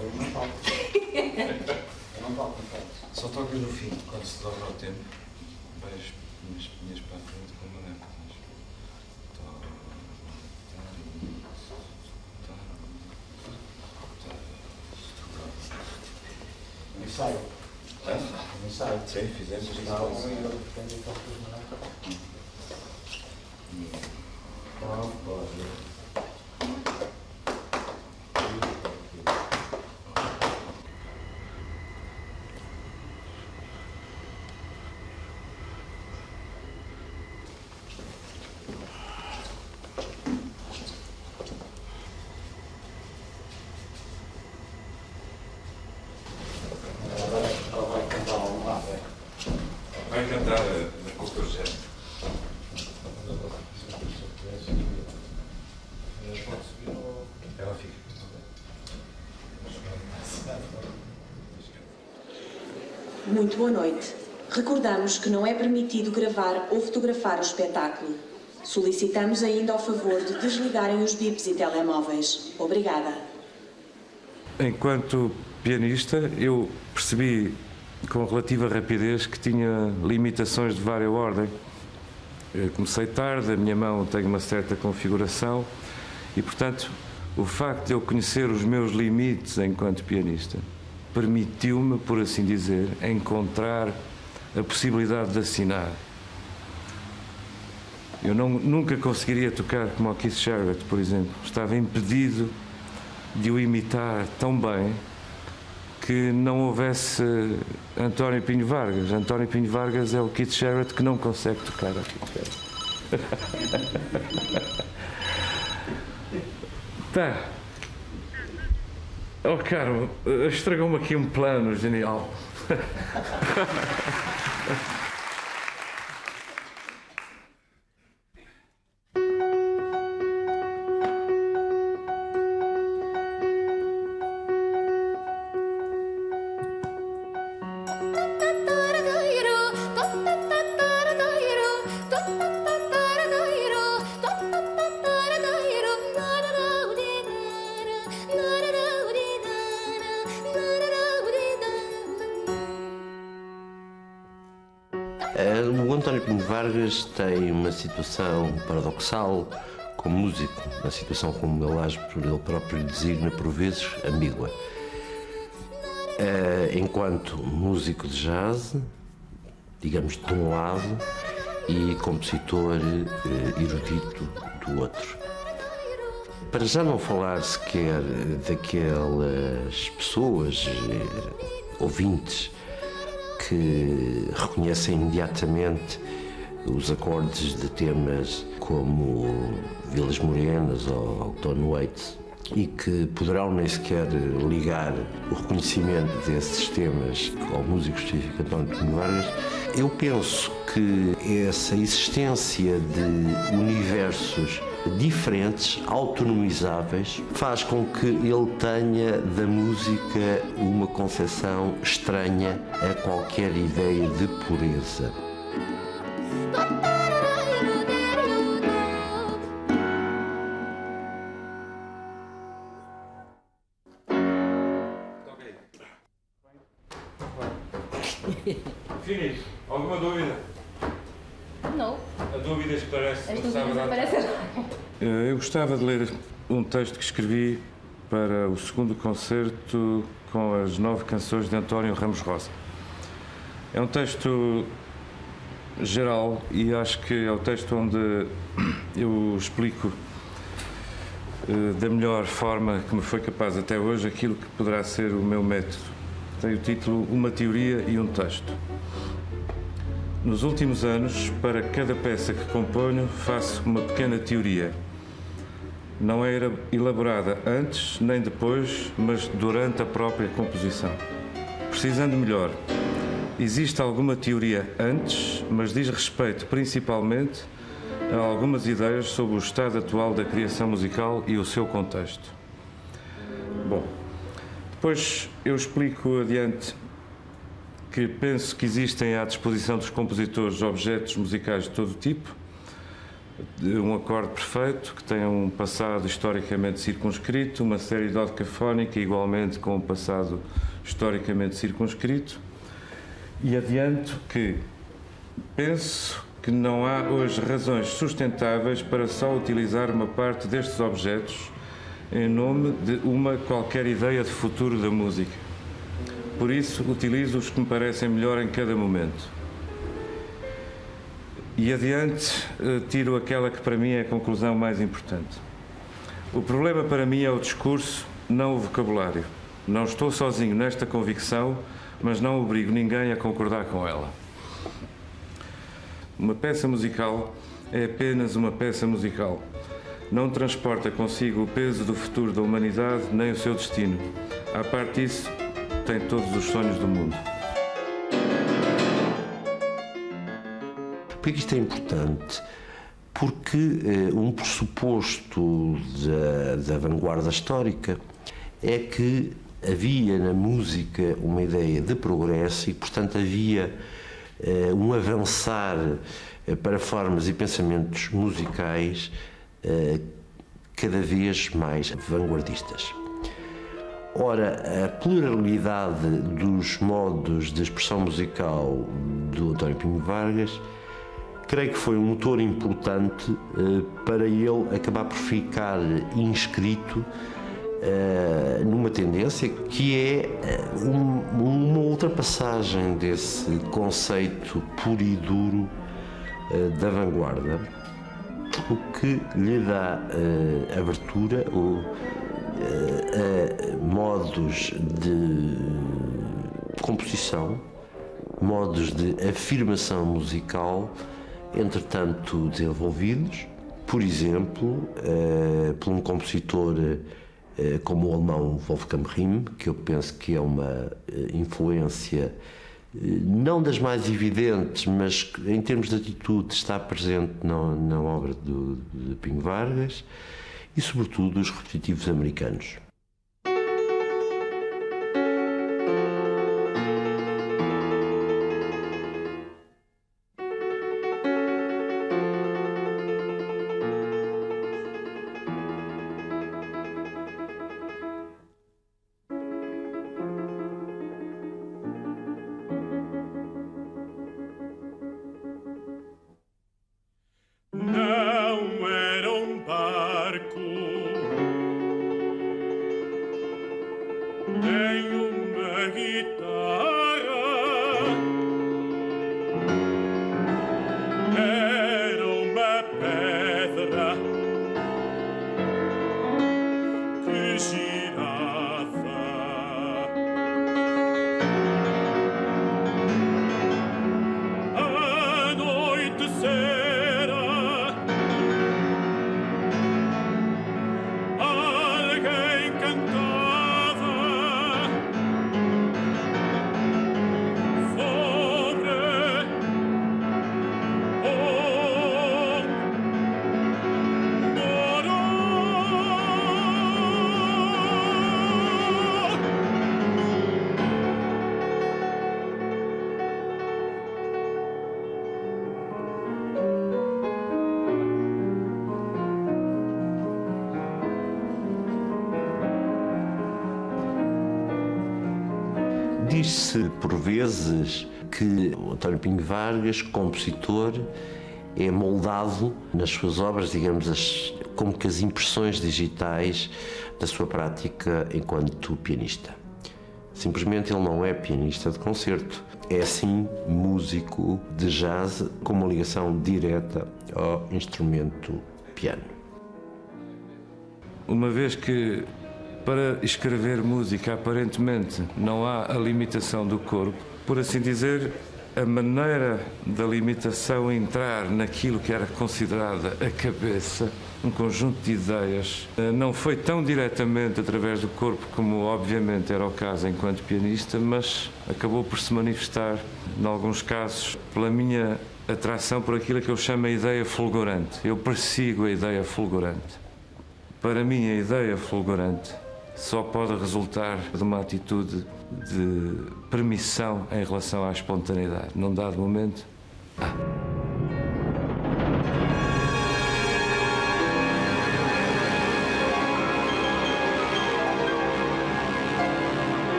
Eu não falo. Eu não falo. Só toco no fim, quando se dobra o tempo, vejo minhas para a frente com uma neta. Ensaio. Ensaio. Sim, fizemos isso. Vai cantar na Coca-Cola. Ela fica. Muito boa noite. Recordamos que não é permitido gravar ou fotografar o espetáculo. Solicitamos ainda o favor de desligarem os bips e telemóveis. Obrigada. Enquanto pianista, eu percebi com relativa rapidez que tinha limitações de várias ordem. Eu comecei tarde, a minha mão tem uma certa configuração e, portanto, o facto de eu conhecer os meus limites enquanto pianista permitiu-me, por assim dizer, encontrar a possibilidade de assinar. Eu nunca conseguiria tocar como o Keith Jarrett, por exemplo. Estava impedido de o imitar tão bem que não houvesse António Pinho Vargas. António Pinho Vargas é o Keith Jarrett que não consegue tocar a Keith Jarrett. Tá. Oh, caro, estragou-me aqui um plano genial. O António Pinho Vargas tem uma situação paradoxal como músico, uma situação, como ele próprio designa por vezes, ambígua. Enquanto músico de jazz, digamos, de um lado, e compositor erudito do outro. Para já não falar sequer daquelas pessoas, ouvintes, que reconhecem imediatamente os acordes de temas como Vilas Morenas ou Outono Waits e que poderão nem sequer ligar o reconhecimento desses temas ao músico específico António Pinho Vargas. Eu penso que essa existência de universos diferentes, autonomizáveis, faz com que ele tenha da música uma concepção estranha a qualquer ideia de pureza. Finito. Alguma dúvida? Não. A dúvida esclarece. As dúvidas aparecem. Eu gostava de ler um texto que escrevi para o segundo concerto com as 9 canções de António Ramos Rosa. É um texto geral e acho que é o texto onde eu explico da melhor forma que me foi capaz até hoje aquilo que poderá ser o meu método. Tem o título Uma Teoria e um Texto. Nos últimos anos, para cada peça que componho, faço uma pequena teoria. Não era elaborada antes nem depois, mas durante a própria composição. Precisando melhor, existe alguma teoria antes, mas diz respeito principalmente a algumas ideias sobre o estado atual da criação musical e o seu contexto. Bom, depois eu explico adiante que penso que existem à disposição dos compositores objetos musicais de todo tipo, um acorde perfeito, que tem um passado historicamente circunscrito, uma série dodecafónica igualmente com um passado historicamente circunscrito, e adianto que penso que não há hoje razões sustentáveis para só utilizar uma parte destes objetos em nome de uma qualquer ideia de futuro da música. Por isso, utilizo os que me parecem melhor em cada momento. E adiante, tiro aquela que para mim é a conclusão mais importante. O problema para mim é o discurso, não o vocabulário. Não estou sozinho nesta convicção, mas não obrigo ninguém a concordar com ela. Uma peça musical é apenas uma peça musical. Não transporta consigo o peso do futuro da humanidade nem o seu destino. À parte disso, tem todos os sonhos do mundo. Por que isto é importante? Porque um pressuposto da vanguarda histórica é que havia na música uma ideia de progresso e, portanto, havia um avançar para formas e pensamentos musicais cada vez mais vanguardistas. Ora, a pluralidade dos modos de expressão musical do António Pinho Vargas creio que foi um motor importante para ele acabar por ficar inscrito numa tendência que é uma ultrapassagem desse conceito puro e duro da vanguarda, o que lhe dá abertura a modos de composição, modos de afirmação musical, entretanto desenvolvidos, por exemplo, por um compositor como o alemão Wolfgang Rihm, que eu penso que é uma influência não das mais evidentes, mas que, em termos de atitude, está presente na obra de Pinho Vargas, e sobretudo os repetitivos americanos. Não era um barco, nem uma guitarra, era uma pedra que girava. A noite alguém cantava sobre o moro. Diz-se, por vezes, que o António Pinho Vargas, compositor, é moldado nas suas obras, digamos, como que as impressões digitais da sua prática enquanto pianista. Simplesmente ele não é pianista de concerto, é sim músico de jazz com uma ligação direta ao instrumento piano. Uma vez que para escrever música aparentemente não há a limitação do corpo, por assim dizer, a maneira da limitação entrar naquilo que era considerada a cabeça, um conjunto de ideias, não foi tão diretamente através do corpo como obviamente era o caso enquanto pianista, mas acabou por se manifestar, em alguns casos, pela minha atração por aquilo que eu chamo a ideia fulgurante. Eu persigo a ideia fulgurante. Para mim, a ideia fulgurante só pode resultar de uma atitude de permissão em relação à espontaneidade. Num dado momento,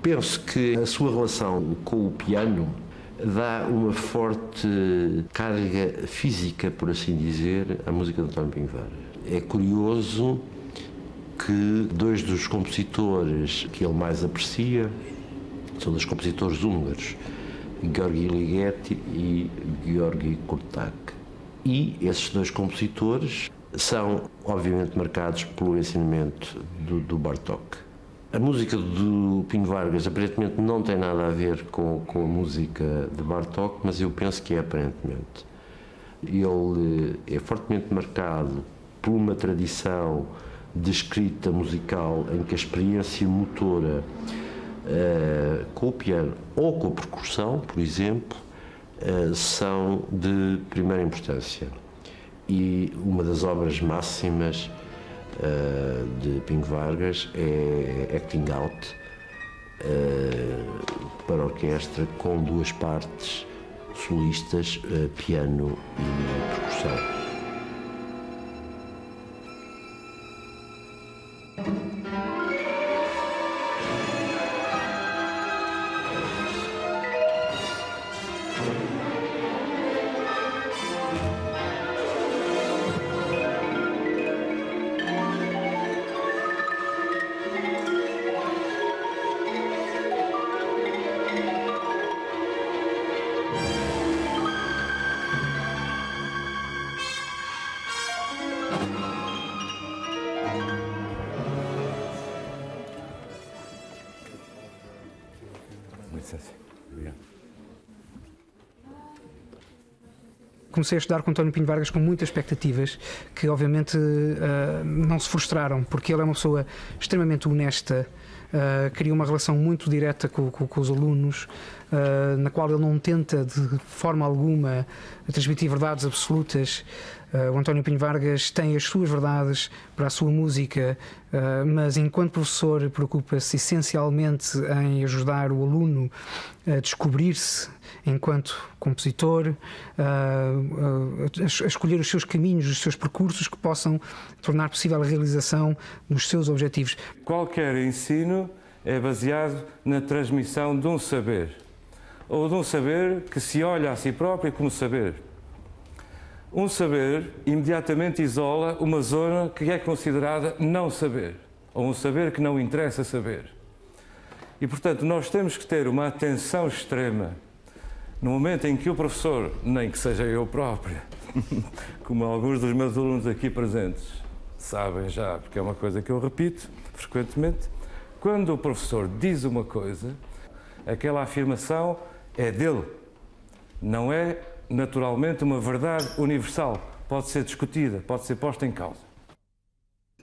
penso que a sua relação com o piano dá uma forte carga física, por assim dizer, à música de António Pinho Vargas. É curioso que dois dos compositores que ele mais aprecia são dos compositores húngaros, György Ligeti e György Kurták. E esses dois compositores são, obviamente, marcados pelo ensinamento do Bartók. A música do Pinho Vargas aparentemente não tem nada a ver com a música de Bartók, mas eu penso que é aparentemente. Ele é fortemente marcado por uma tradição de escrita musical em que a experiência motora com o piano ou com a percussão, por exemplo, são de primeira importância. E uma das obras máximas de Pinho Vargas é Acting Out, para orquestra, com duas partes solistas, piano e percussão. Comecei a estudar com António Pinho Vargas com muitas expectativas que obviamente não se frustraram, porque ele é uma pessoa extremamente honesta, cria uma relação muito direta com os alunos, na qual ele não tenta de forma alguma transmitir verdades absolutas. O António Pinho Vargas tem as suas verdades para a sua música, mas enquanto professor preocupa-se essencialmente em ajudar o aluno a descobrir-se enquanto compositor, a escolher os seus caminhos, os seus percursos que possam tornar possível a realização dos seus objetivos. Qualquer ensino é baseado na transmissão de um saber, ou de um saber que se olha a si próprio como saber. Um saber imediatamente isola uma zona que é considerada não saber, ou um saber que não interessa saber. E, portanto, nós temos que ter uma atenção extrema no momento em que o professor, nem que seja eu próprio, como alguns dos meus alunos aqui presentes sabem já, porque é uma coisa que eu repito frequentemente, quando o professor diz uma coisa, aquela afirmação é dele, não é naturalmente uma verdade universal, pode ser discutida, pode ser posta em causa.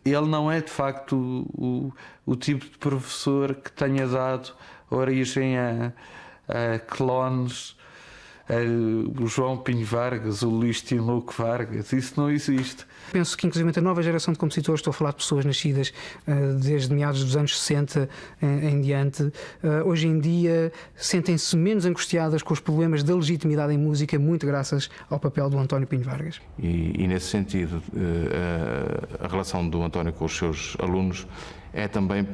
Ele não é de facto o tipo de professor que tenha dado origem a clones, o João Pinho Vargas, o Luís Tinoco Vargas. Isso não existe. Penso que inclusive a nova geração de compositores, estou a falar de pessoas nascidas desde meados dos anos 60 em diante, hoje em dia sentem-se menos angustiadas com os problemas da legitimidade em música, muito graças ao papel do António Pinho Vargas. E nesse sentido, a relação do António com os seus alunos é também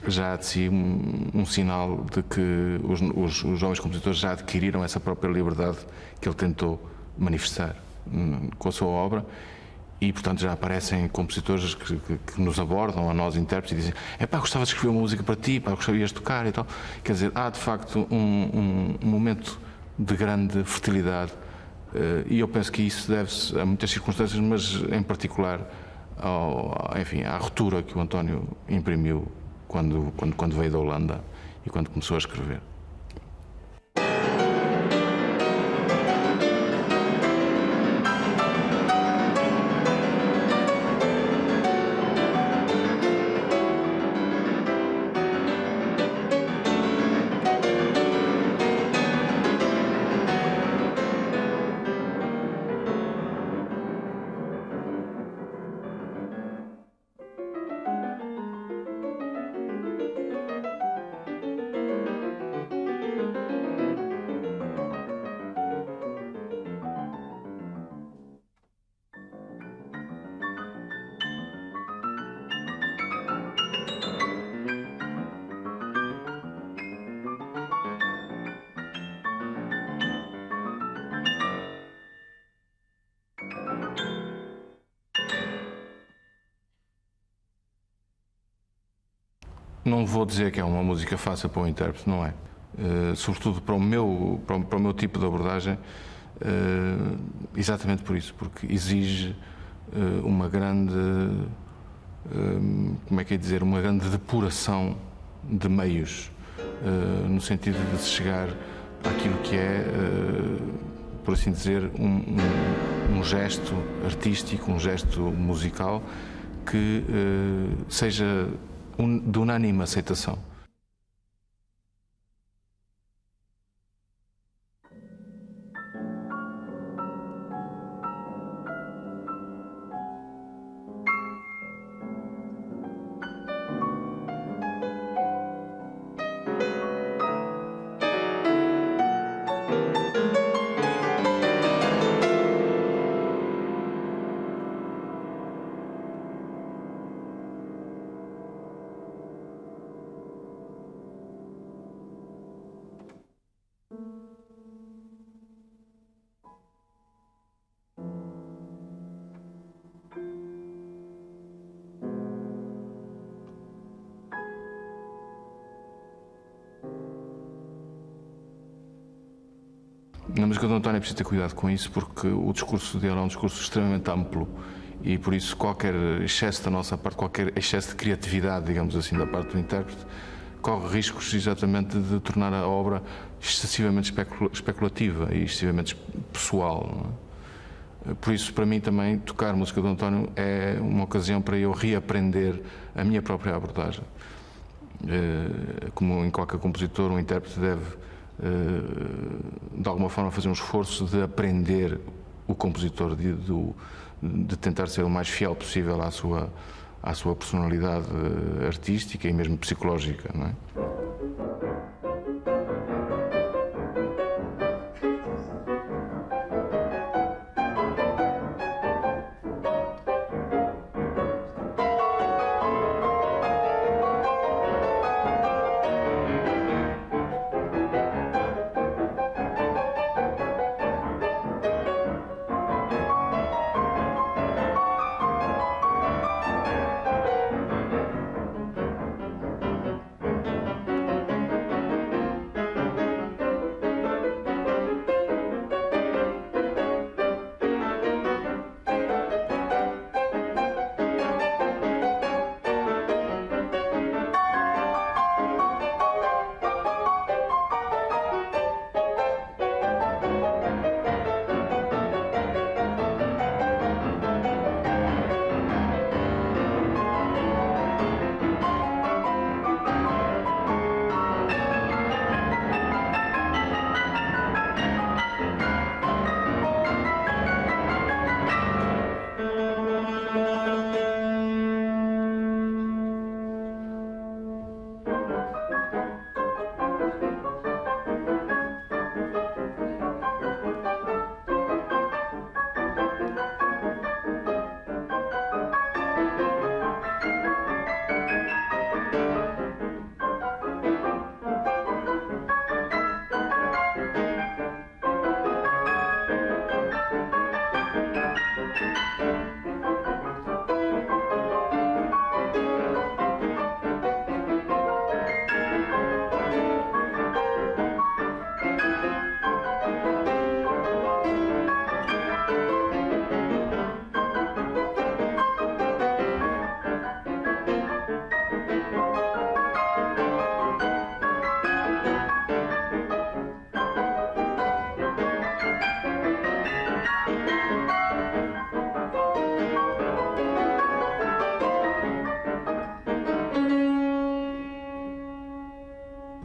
já de si um sinal de que os jovens compositores já adquiriram essa própria liberdade que ele tentou manifestar com a sua obra. E, portanto, já aparecem compositores que nos abordam, a nós intérpretes, e dizem: gostava de escrever uma música para ti, gostavias de tocar e tal. Quer dizer, há de facto um momento de grande fertilidade, e eu penso que isso deve-se a muitas circunstâncias, mas em particular à ruptura que o António imprimiu quando veio da Holanda e quando começou a escrever. Não vou dizer que é uma música fácil para o intérprete, não é. Sobretudo para o meu tipo de abordagem, exatamente por isso, porque exige uma grande, como é que é dizer, uma grande depuração de meios, no sentido de se chegar àquilo que é, por assim dizer, um gesto artístico, um gesto musical que seja de unânime aceitação. Na música do António é preciso ter cuidado com isso, porque o discurso dele é um discurso extremamente amplo e por isso qualquer excesso da nossa parte, qualquer excesso de criatividade, digamos assim, da parte do intérprete, corre riscos exatamente de tornar a obra excessivamente especulativa e excessivamente pessoal. Não é? Por isso, para mim também, tocar a música do António é uma ocasião para eu reaprender a minha própria abordagem. Como em qualquer compositor, um intérprete deve de alguma forma fazer um esforço de aprender o compositor, de tentar ser o mais fiel possível à sua personalidade artística e mesmo psicológica, não é?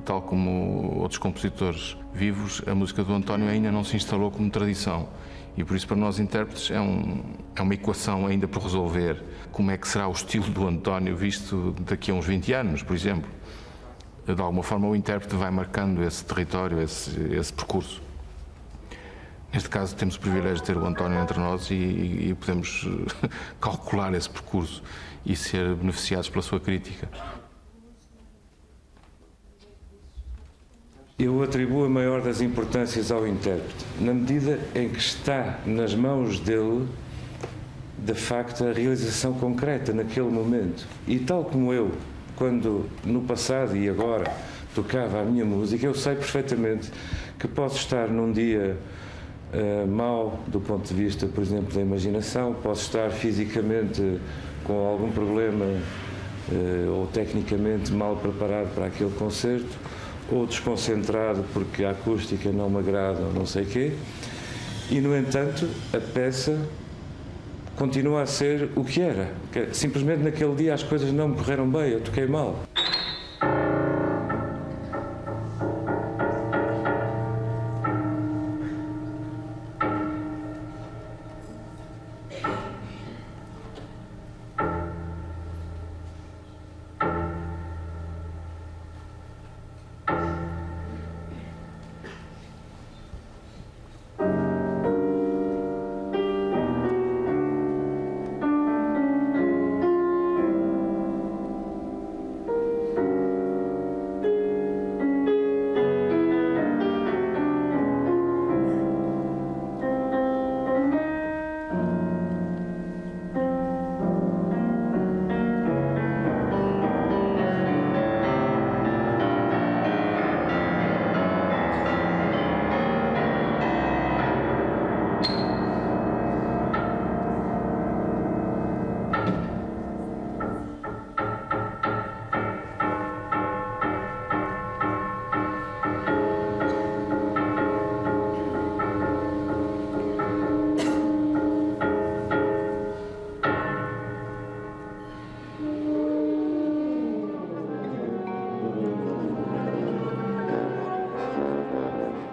Tal como outros compositores vivos, a música do António ainda não se instalou como tradição e por isso para nós intérpretes é uma equação ainda por resolver. Como é que será o estilo do António visto daqui a uns 20 anos, por exemplo? De alguma forma o intérprete vai marcando esse território, esse percurso. Neste caso temos o privilégio de ter o António entre nós e podemos calcular esse percurso e ser beneficiados pela sua crítica. Eu atribuo a maior das importâncias ao intérprete, na medida em que está nas mãos dele, de facto, a realização concreta naquele momento. E tal como eu quando no passado e agora tocava a minha música, eu sei perfeitamente que posso estar num dia mau do ponto de vista, por exemplo, da imaginação, posso estar fisicamente com algum problema ou tecnicamente mal preparado para aquele concerto, ou desconcentrado porque a acústica não me agrada ou não sei o quê, e no entanto a peça continua a ser o que era. Simplesmente naquele dia as coisas não me correram bem, eu toquei mal.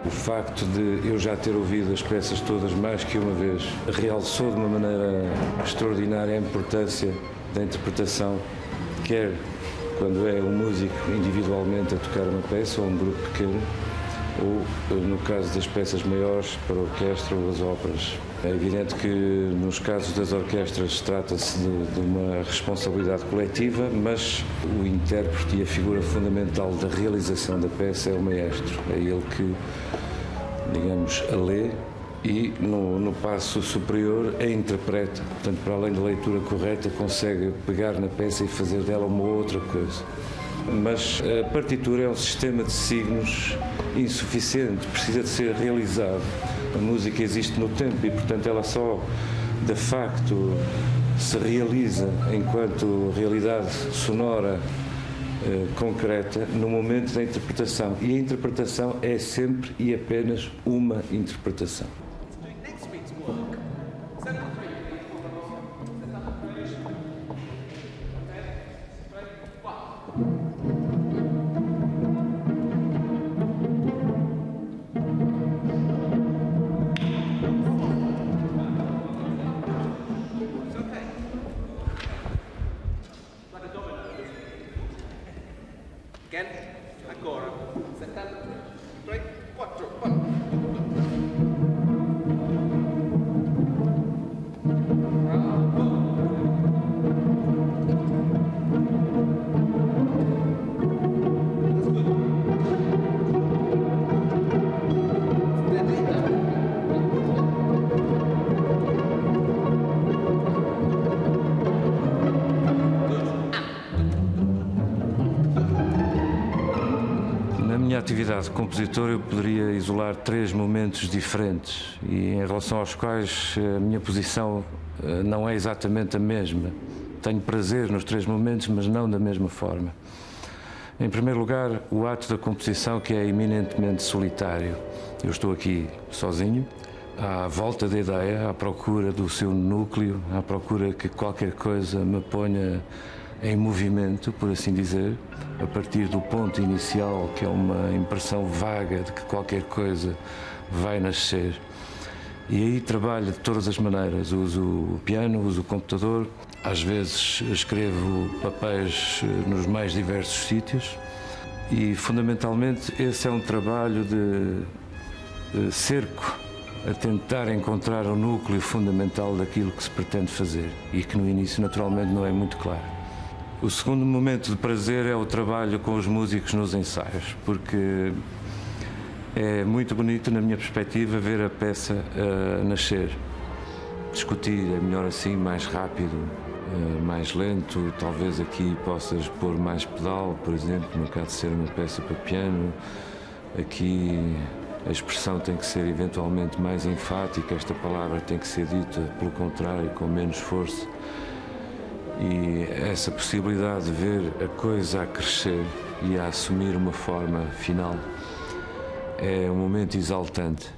O facto de eu já ter ouvido as peças todas mais que uma vez realçou de uma maneira extraordinária a importância da interpretação, quer quando é um músico individualmente a tocar uma peça ou um grupo pequeno, ou no caso das peças maiores para a orquestra ou as óperas. É evidente que nos casos das orquestras trata-se de uma responsabilidade coletiva, mas o intérprete e a figura fundamental da realização da peça é o maestro. É ele que, digamos, a lê e no passo superior a interpreta. Portanto, para além da leitura correta, consegue pegar na peça e fazer dela uma outra coisa. Mas a partitura é um sistema de signos insuficiente, precisa de ser realizado. A música existe no tempo e, portanto, ela só, de facto, se realiza enquanto realidade sonora concreta no momento da interpretação. E a interpretação é sempre e apenas uma interpretação. Atividade de compositor, eu poderia isolar 3 momentos diferentes e em relação aos quais a minha posição não é exatamente a mesma. Tenho prazer nos 3 momentos, mas não da mesma forma. Em primeiro lugar, o ato da composição, que é eminentemente solitário. Eu estou aqui sozinho, à volta da ideia, à procura do seu núcleo, à procura que qualquer coisa me ponha em movimento, por assim dizer, a partir do ponto inicial, que é uma impressão vaga de que qualquer coisa vai nascer. E aí trabalho de todas as maneiras. Uso o piano, uso o computador, às vezes escrevo papéis nos mais diversos sítios e, fundamentalmente, esse é um trabalho de cerco, a tentar encontrar o núcleo fundamental daquilo que se pretende fazer e que no início, naturalmente, não é muito claro. O segundo momento de prazer é o trabalho com os músicos nos ensaios, porque é muito bonito, na minha perspectiva, ver a peça nascer. Discutir é melhor assim, mais rápido, mais lento, talvez aqui possas pôr mais pedal, por exemplo, no caso de ser uma peça para piano. Aqui a expressão tem que ser eventualmente mais enfática, esta palavra tem que ser dita, pelo contrário, com menos força. E essa possibilidade de ver a coisa a crescer e a assumir uma forma final é um momento exaltante.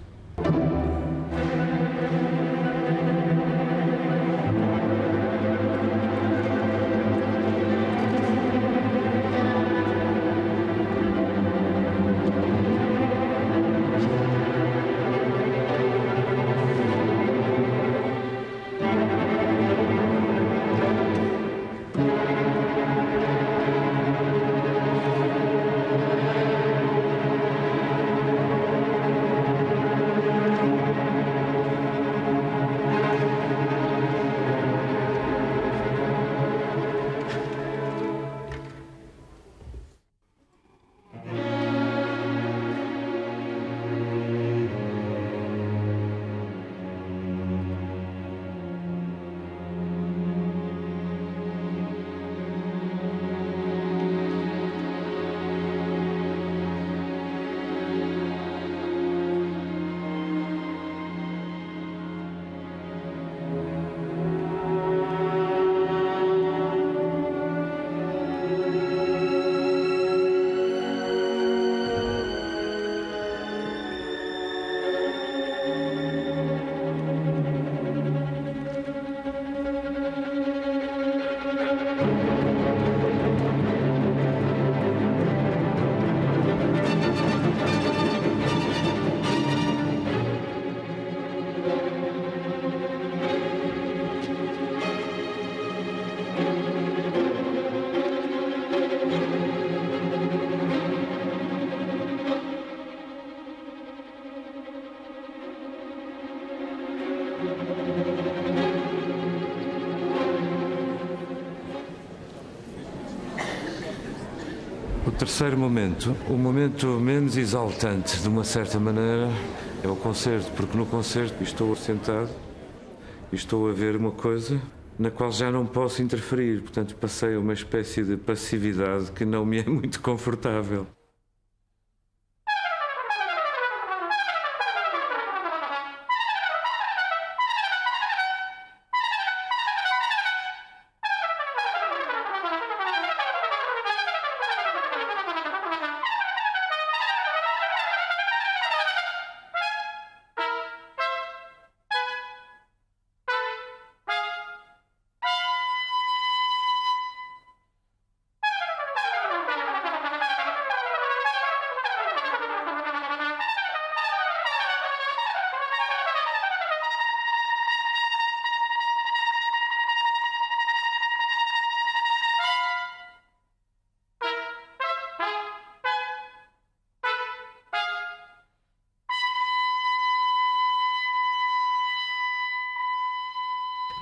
O terceiro momento, o momento menos exaltante, de uma certa maneira, é o concerto, porque no concerto estou sentado e estou a ver uma coisa na qual já não posso interferir, portanto passei a uma espécie de passividade que não me é muito confortável.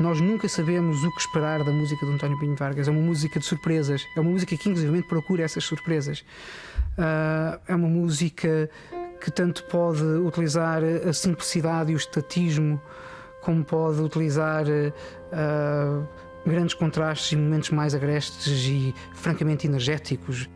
Nós nunca sabemos o que esperar da música de António Pinho Vargas. É uma música de surpresas. É uma música que, inclusive, procura essas surpresas. É uma música que tanto pode utilizar a simplicidade e o estatismo, como pode utilizar grandes contrastes e momentos mais agrestes e francamente energéticos.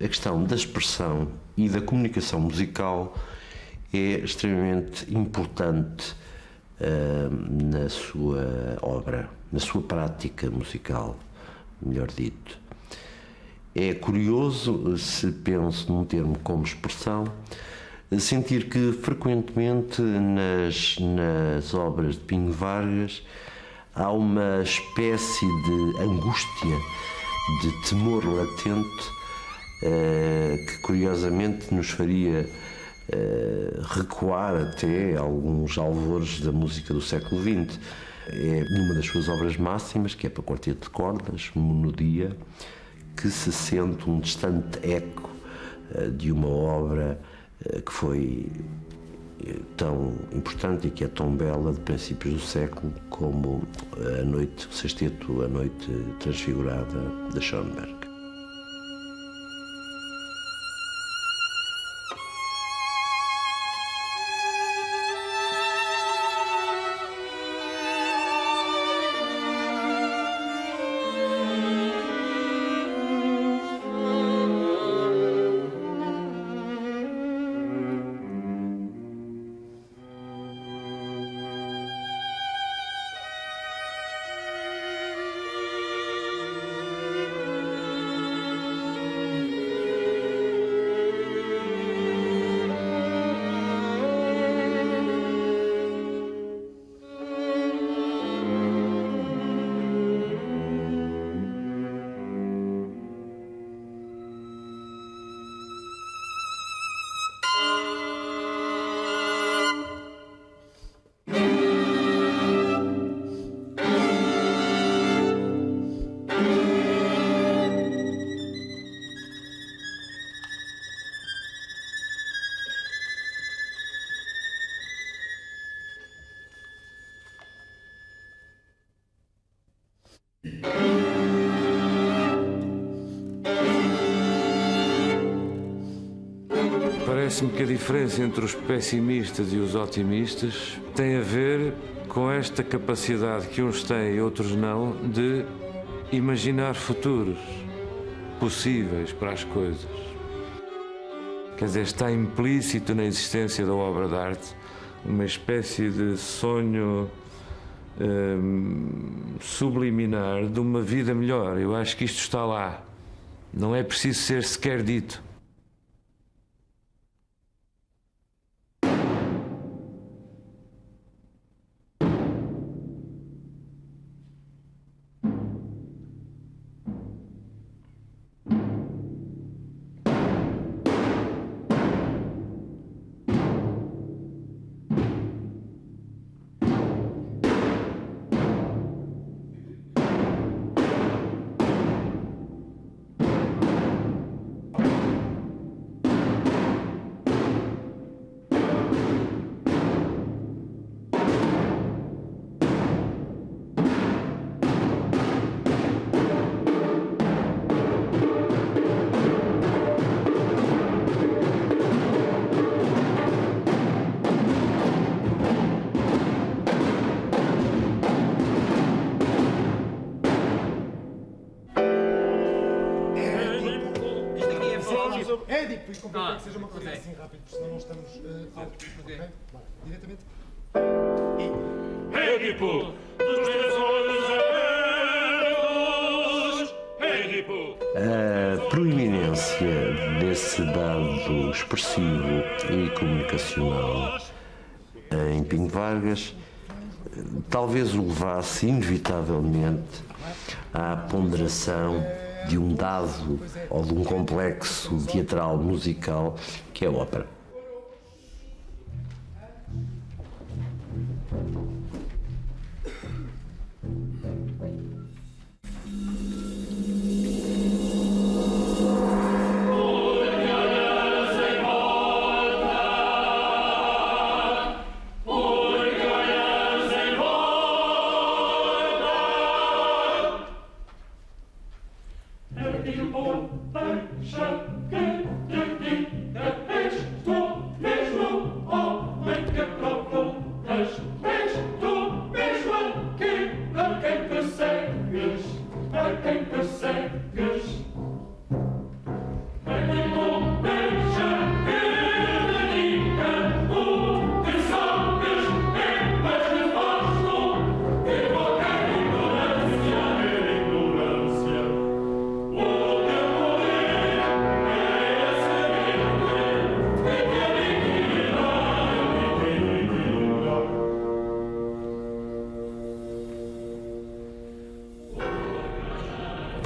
A questão da expressão e da comunicação musical é extremamente importante na sua obra, na sua prática musical, melhor dito. É curioso, se penso num termo como expressão, sentir que frequentemente nas obras de Pinho Vargas há uma espécie de angústia, de temor latente, que curiosamente nos faria recuar até alguns alvores da música do século XX. É numa das suas obras máximas, que é para quarteto de cordas, Monodia, que se sente um distante eco de uma obra que foi tão importante e que é tão bela de princípios do século como o sexteto A Noite Transfigurada, de Schoenberg. Parece-me que a diferença entre os pessimistas e os otimistas tem a ver com esta capacidade que uns têm e outros não de imaginar futuros possíveis para as coisas. Quer dizer, está implícito na existência da obra de arte uma espécie de sonho subliminar de uma vida melhor. Eu acho que isto está lá. Não é preciso ser sequer dito. Édipo, e convém que seja uma coisa assim rápido, porque senão não estamos altos. Ok? Diretamente. Édipo, dos teus olhos abertos, Édipo. A proeminência desse dado expressivo e comunicacional em Pinho Vargas talvez o levasse inevitavelmente à ponderação de um dado ou de um complexo teatral musical que é a ópera. Der Bildung, dein Schöpfer, der Dich, der Echt,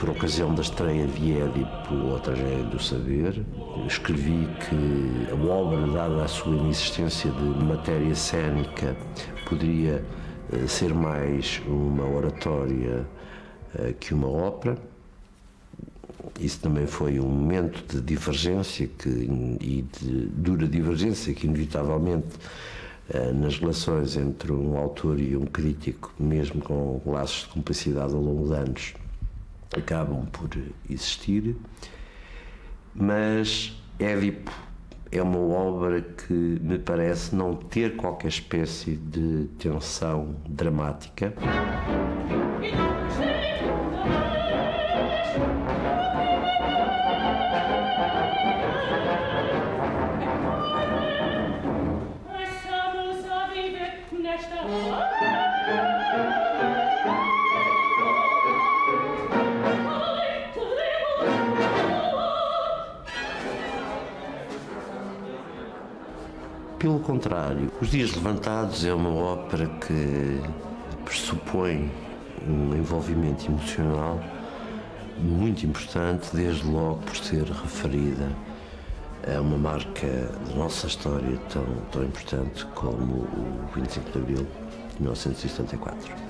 por ocasião da estreia de Édipo, ou Tragédia do Saber, escrevi que a obra, dada a sua inexistência de matéria cênica, poderia ser mais uma oratória que uma ópera. Isso também foi um momento de divergência e de dura divergência que, inevitavelmente, nas relações entre um autor e um crítico, mesmo com laços de cumplicidade ao longo de anos, acabam por existir. Mas Édipo é uma obra que me parece não ter qualquer espécie de tensão dramática. Pelo contrário, Os Dias Levantados é uma ópera que pressupõe um envolvimento emocional muito importante, desde logo por ser referida a uma marca da nossa história tão importante como o 25 de Abril de 1974.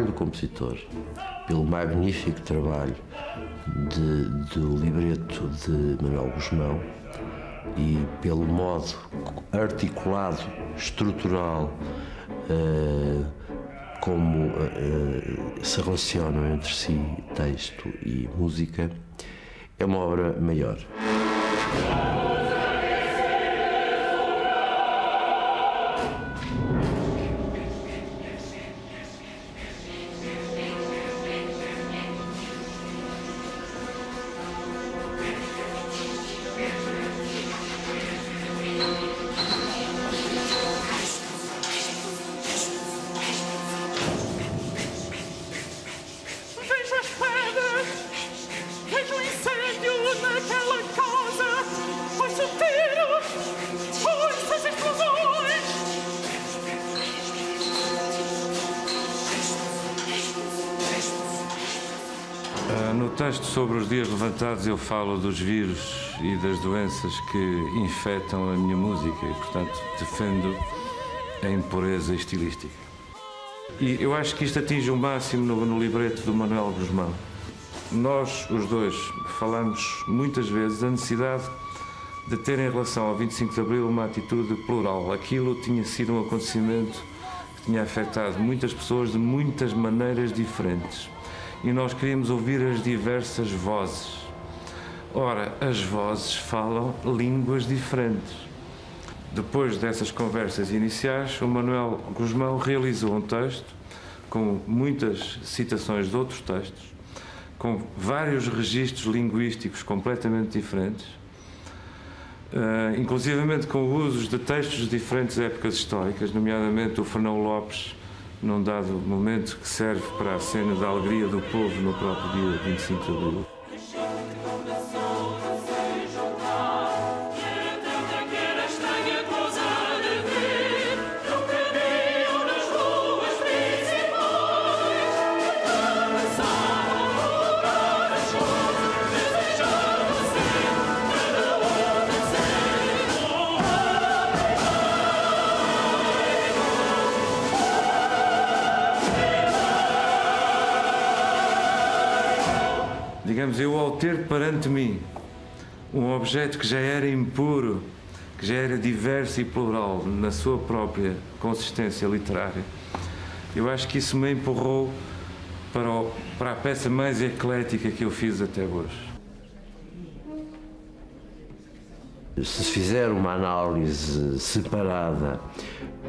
Do compositor, pelo magnífico trabalho do libreto de Manuel Guzmão e pelo modo articulado, estrutural, como se relacionam entre si texto e música, é uma obra maior. No texto sobre os Dias Levantados eu falo dos vírus e das doenças que infectam a minha música e, portanto, defendo a impureza estilística. E eu acho que isto atinge o máximo no libreto do Manuel Guzmão. Nós, os dois, falamos muitas vezes da necessidade de ter em relação ao 25 de Abril uma atitude plural. Aquilo tinha sido um acontecimento que tinha afetado muitas pessoas de muitas maneiras diferentes. E nós queríamos ouvir as diversas vozes. Ora, as vozes falam línguas diferentes. Depois dessas conversas iniciais, o Manuel Guzmão realizou um texto com muitas citações de outros textos, com vários registros linguísticos completamente diferentes, inclusivamente com usos de textos de diferentes épocas históricas, nomeadamente o Fernão Lopes, num dado momento que serve para a cena da alegria do povo no próprio dia 25 de Abril. Digamos, eu ao ter perante mim um objeto que já era impuro, que já era diverso e plural na sua própria consistência literária, eu acho que isso me empurrou para a peça mais eclética que eu fiz até hoje. Se se fizer uma análise separada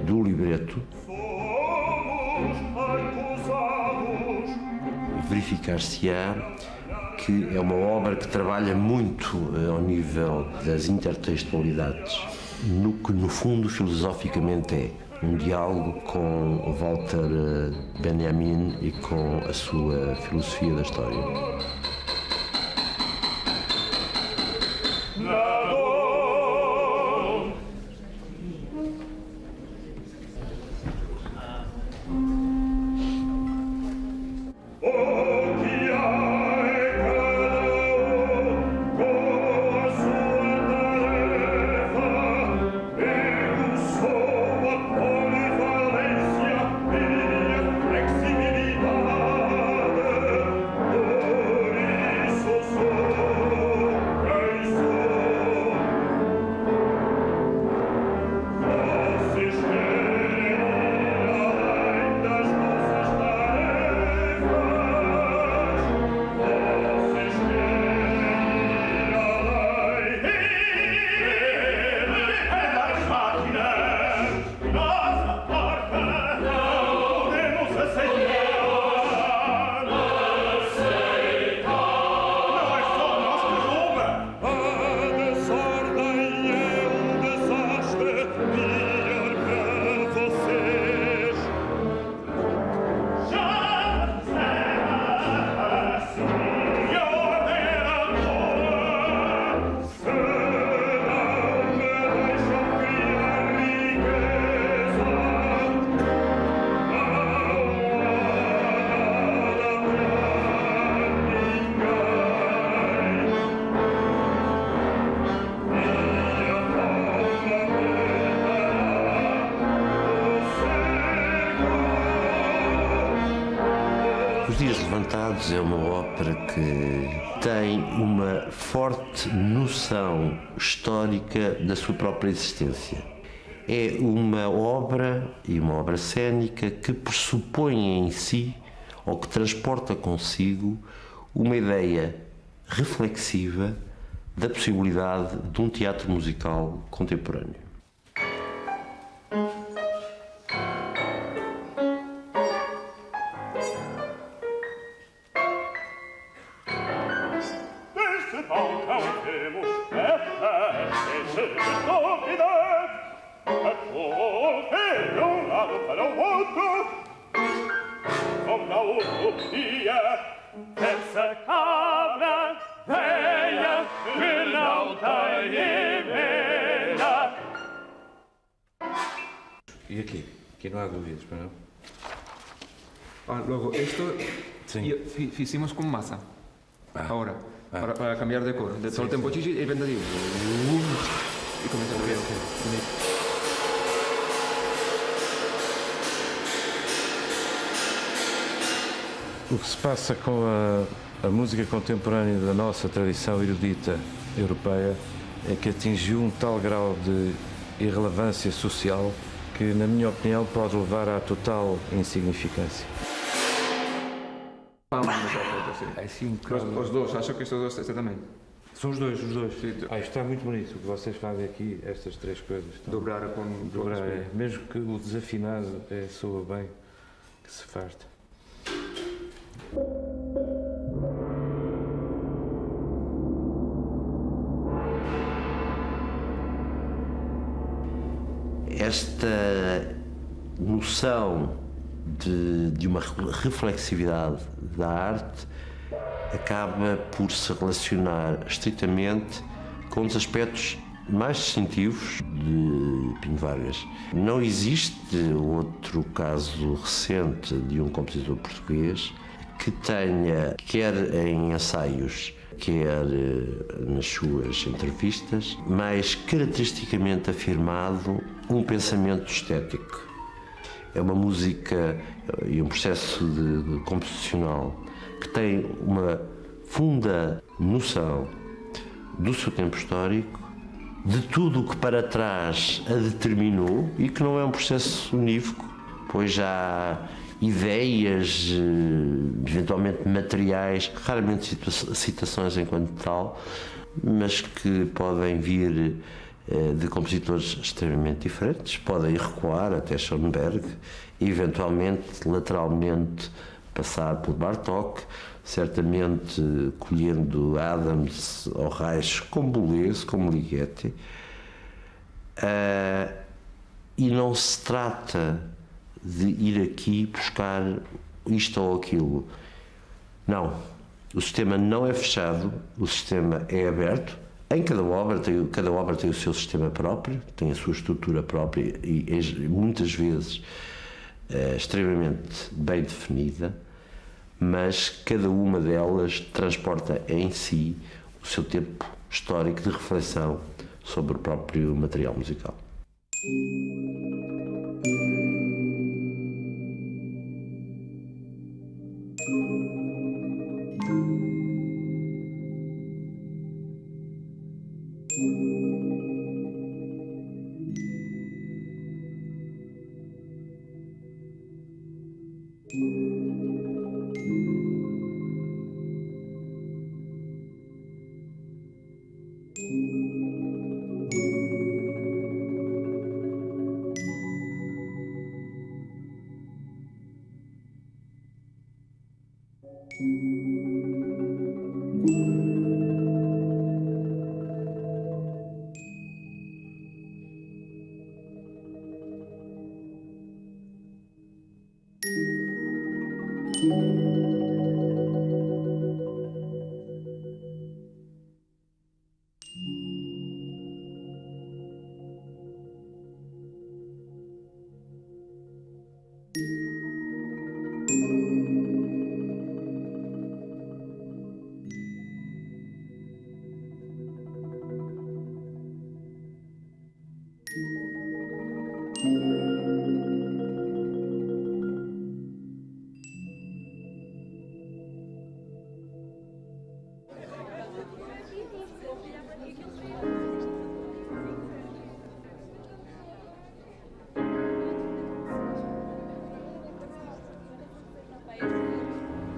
do libreto, verificar-se-á que é uma obra que trabalha muito ao nível das intertextualidades, no que no fundo filosoficamente é. um diálogo com Walter Benjamin e com a sua filosofia da história. Os Dias Levantados é uma ópera que tem uma forte noção histórica da sua própria existência. É uma obra e uma obra cênica que pressupõe em si, ou que transporta consigo, uma ideia reflexiva da possibilidade de um teatro musical contemporâneo. E aqui? Aqui não há dúvidas, para não? Luego, esto Sí. hicimos con masa. Ahora, para cambiar de cor. De solté un pochillo y vende digo. Y comienza a mover. O que se passa com a música contemporânea da nossa tradição erudita europeia é que atingiu um tal grau de irrelevância social que, na minha opinião, pode levar à total insignificância. Os dois, acho que estes dois também. São os dois. Isto está muito bonito, o que vocês fazem aqui, estas três coisas. Dobrar com... Dobrar, mesmo que o desafinado soa bem, que se farta. Esta noção de uma reflexividade da arte acaba por se relacionar estritamente com os aspectos mais distintivos de Pinho Vargas. Não existe outro caso recente de um compositor português que tenha, quer em ensaios, quer nas suas entrevistas, mais caracteristicamente afirmado um pensamento estético. É uma música e um processo composicional que tem uma funda noção do seu tempo histórico, de tudo o que para trás a determinou e que não é um processo unívoco, pois há ideias, eventualmente materiais, raramente citações enquanto tal, mas que podem vir de compositores extremamente diferentes, podem recuar até Schoenberg e eventualmente lateralmente passar por Bartók, certamente colhendo Adams ou Reich como Boulez, como Ligeti. E não se trata de ir aqui buscar isto ou aquilo. Não. O sistema não é fechado, o sistema é aberto. Em cada obra tem o seu sistema próprio, tem a sua estrutura própria e muitas vezes extremamente bem definida, mas cada uma delas transporta em si o seu tempo histórico de reflexão sobre o próprio material musical.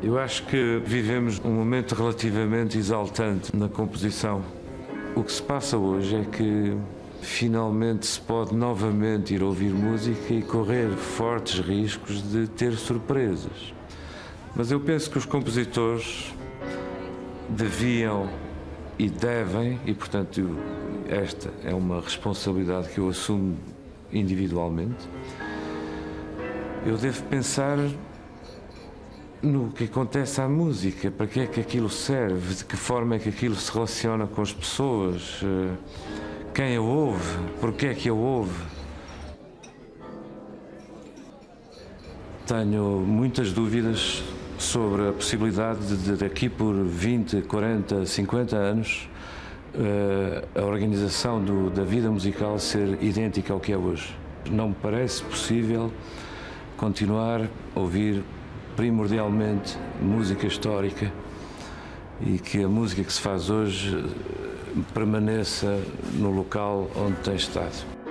Eu acho que vivemos um momento relativamente exaltante na composição. O que se passa hoje é que finalmente se pode novamente ir ouvir música e correr fortes riscos de ter surpresas. Mas eu penso que os compositores deviam e devem, e portanto esta é uma responsabilidade que eu assumo individualmente, eu devo pensar no que acontece à música, para que é que aquilo serve, de que forma é que aquilo se relaciona com as pessoas, quem a ouve, porque é que a ouve. Tenho muitas dúvidas sobre a possibilidade de daqui por 20, 40, 50 anos a organização da vida musical ser idêntica ao que é hoje. Não me parece possível continuar a ouvir primordialmente música histórica e que a música que se faz hoje permaneça no local onde tem estado.